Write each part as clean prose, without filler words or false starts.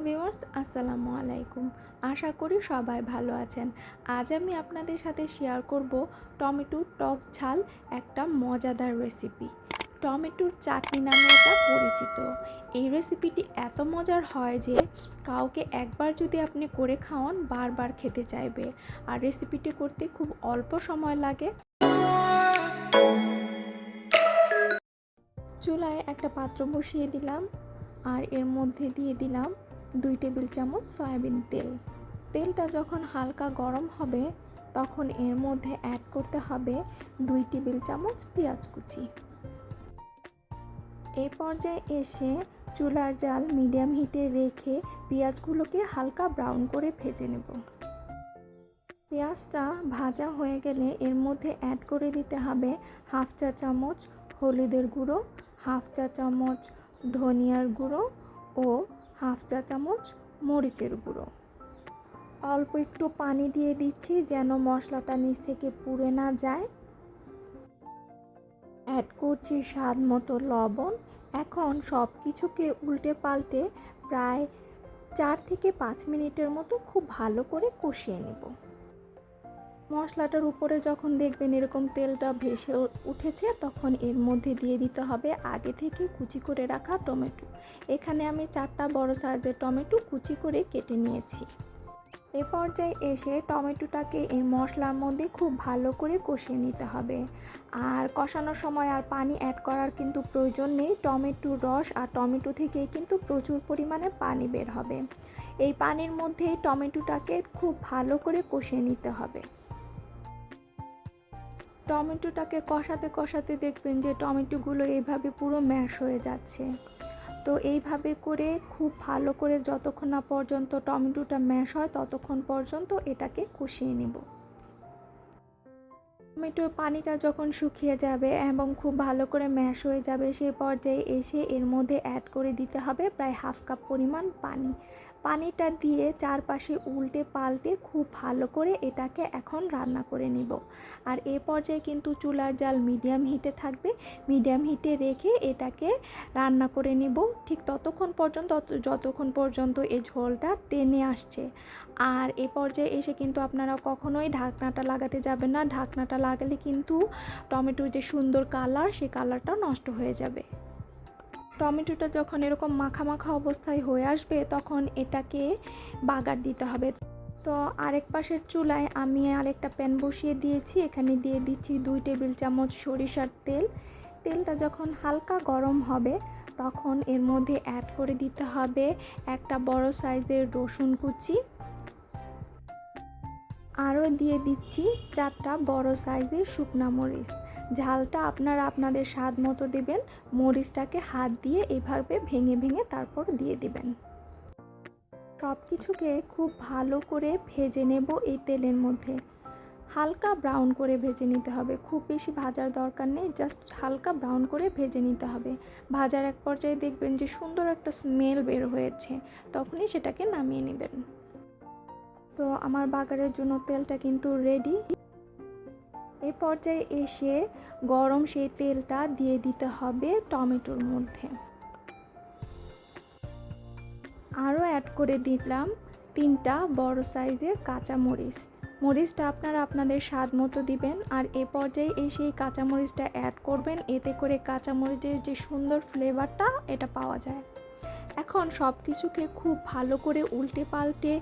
Viewers, আসসালামু আলাইকুম। আশা করি সবাই ভালো আছেন। আজ আমি আপনাদের সাথে শেয়ার করব টমেটোর টক ঝাল একটা মজাদার রেসিপি। টমেটোর চাটনি নামে এটা পরিচিত। এই রেসিপিটি এত মজার হয় যে কাউকে একবার যদি আপনি করে খাওয়ান বারবার খেতে চাইবে। আর রেসিপিটি করতে খুব অল্প সময় লাগে। চুলায় একটা পাত্র বসিয়ে দিলাম আর এর মধ্যে দিয়ে দিলাম 2 টেবিল চামচ সয়াবিন তেল। তেলটা যখন হালকা গরম হবে তখন এর মধ্যে অ্যাড করতে হবে 2 টেবিল চামচ পেঁয়াজ কুচি। এই পর্যায়ে এসে চুলার জাল মিডিয়াম হিটে রেখে পেঁয়াজগুলোকে হালকা ব্রাউন করে ভেজে নেব। পেঁয়াজটা ভাজা হয়ে গেলে এর মধ্যে অ্যাড করে দিতে হবে হাফ চা চামচ হলুদের গুঁড়ো, হাফ চা চামচ ধনিয়ার গুঁড়ো ও হাফ চা চামচ মরিচের গুঁড়ো। অল্প একটু পানি দিয়ে দিচ্ছি যেন মশলাটা নিচ থেকে পুড়ে না যায়। অ্যাড করছি স্বাদ মতো লবণ। এখন সব কিছুকে উল্টে পাল্টে প্রায় 4 থেকে 5 মিনিটের মতো খুব ভালো করে কষিয়ে নেব। মশলাটার উপরে যখন দেখবেন এরকম তেলটা ভেসে উঠেছে তখন এর মধ্যে দিয়ে দিতে হবে আগে থেকে কুচি করে রাখা টমেটো। এখানে আমি 4টা বড় সাইজের টমেটো কুচি করে কেটে নিয়েছি। এ পর্যায়ে এসে টমেটোটাকে এই মশলার মধ্যে খুব ভালো করে কষিয়ে নিতে হবে। আর কষানোর সময় আর পানি অ্যাড করার কিন্তু প্রয়োজন নেই। টমেটোর রস আর টমেটো থেকে কিন্তু প্রচুর পরিমাণে পানি বের হবে। এই পানির মধ্যে টমেটোটাকে খুব ভালো করে কষিয়ে নিতে হবে। টমেটোটাকে কষাতে কষাতে দেখবেন যে টমেটোগুলো এইভাবে পুরো ম্যাশ হয়ে যাচ্ছে। তো এইভাবে করে খুব ভালো করে যতক্ষণ না পর্যন্ত টমেটোটা ম্যাশ হয় ততক্ষণ পর্যন্ত এটাকে কষিয়ে নেব। টমেটোর পানিটা যখন শুকিয়ে যাবে এবং খুব ভালো করে ম্যাশ হয়ে যাবে সেই পর্যায়ে এসে এর মধ্যে অ্যাড করে দিতে হবে প্রায় হাফ কাপ পরিমাণ পানি। পানিটা দিয়ে চারপাশে উল্টে পাল্টে খুব ভালো করে এটাকে এখন রান্না করে নিব। আর এ পর্যায়ে কিন্তু চুলার জাল মিডিয়াম হিটে থাকবে। মিডিয়াম হিটে রেখে এটাকে রান্না করে নিব ঠিক ততক্ষণ পর্যন্ত যতক্ষণ পর্যন্ত এই ঝোলটা টেনে আসছে। আর এ পর্যায়ে এসে কিন্তু আপনারা কখনোই ঢাকনাটা লাগাতে যাবেন না। ঢাকনাটা লাগালে কিন্তু টমেটোর যে সুন্দর কালার সেই কালারটা নষ্ট হয়ে যাবে। টমেটোটা যখন এরকম মাখা মাখা অবস্থায় হয়ে আসবে তখন এটাকে বাগার দিতে হবে। তো আরেক পাশের চুলায় আমি আরেকটা প্যান বসিয়ে দিয়েছি। এখানে দিয়ে দিচ্ছি 2 টেবিল চামচ সরিষার তেল। তেলটা যখন হালকা গরম হবে তখন এর মধ্যে অ্যাড করে দিতে হবে একটা বড় সাইজের রসুন কুচি। আরও দিয়ে দিচ্ছি 4টা বড় সাইজের শুকনা মরিচ। ঝালটা আপনারা আপনাদের স্বাদ মতো দেবেন। মরিচটাকে হাত দিয়ে এভাবে ভেঙে ভেঙে তারপর দিয়ে দিবেন। সব কিছুকে খুব ভালো করে ভেজে নেব এই তেলের মধ্যে। হালকা ব্রাউন করে ভেজে নিতে হবে, খুব বেশি ভাজার দরকার নেই, জাস্ট হালকা ব্রাউন করে ভেজে নিতে হবে। ভাজার এক পর্যায়ে দেখবেন যে সুন্দর একটা স্মেল বের হয়েছে, তখনই সেটাকে নামিয়ে নেবেন। তো আমার বাগারের জন্য তেলটা কিন্তু রেডি। এই পর্যায়ে এসে গরম সেই তেলটা দিয়ে দিতে হবে টমেটোর মধ্যে। আরও অ্যাড করে দিলাম 3টা বড় সাইজের কাঁচামরিচ। মরিচটা আপনারা আপনাদের স্বাদ মতো দিবেন। আর এ পর্যায়ে এসে কাঁচামরিচটা অ্যাড করবেন, এতে করে কাঁচামরিচের যে সুন্দর ফ্লেভারটা এটা পাওয়া যায়। এখন সব কিছুকে খুব ভালো করে উল্টে পাল্টে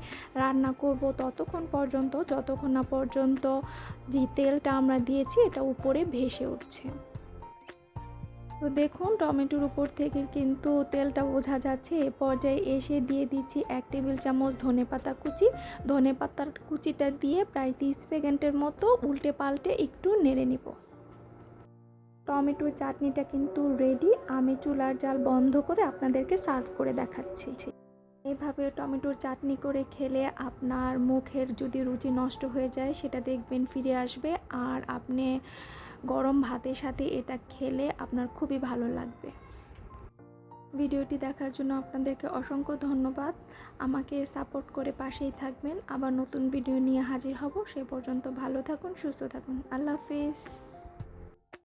রান্না করব ততক্ষণ পর্যন্ত যতক্ষণ না পর্যন্ত যে তেলটা আমরা দিয়েছি এটা উপরে ভেসে উঠছে। তো দেখুন টমেটোর উপর থেকে কিন্তু তেলটা বোঝা যাচ্ছে। এ পর্যায়ে এসে দিয়ে দিচ্ছি 1 টেবিল চামচ ধনেপাতা কুচি। ধনেপাতার কুচিটা দিয়ে প্রায় 30 সেকেন্ডের মতো উল্টে পাল্টে একটু নেড়ে নিব। টমেটোর চাটনিটা কিন্তু রেডি। আমি চুলার জাল বন্ধ করে আপনাদেরকে সার্ভ করে দেখাচ্ছি। এভাবে টমেটোর চাটনি করে খেলে আপনার মুখের যদি রুচি নষ্ট হয়ে যায় সেটা দেখবেন ফিরে আসবে। আর আপনি গরম ভাতের সাথে এটা খেলে আপনার খুবই ভালো লাগবে। ভিডিওটি দেখার জন্য আপনাদেরকে অসংখ্য ধন্যবাদ। আমাকে সাপোর্ট করে পাশেই থাকবেন। আবার নতুন ভিডিও নিয়ে হাজির হব। সে পর্যন্ত ভালো থাকুন, সুস্থ থাকুন। আল্লাহ হাফেজ।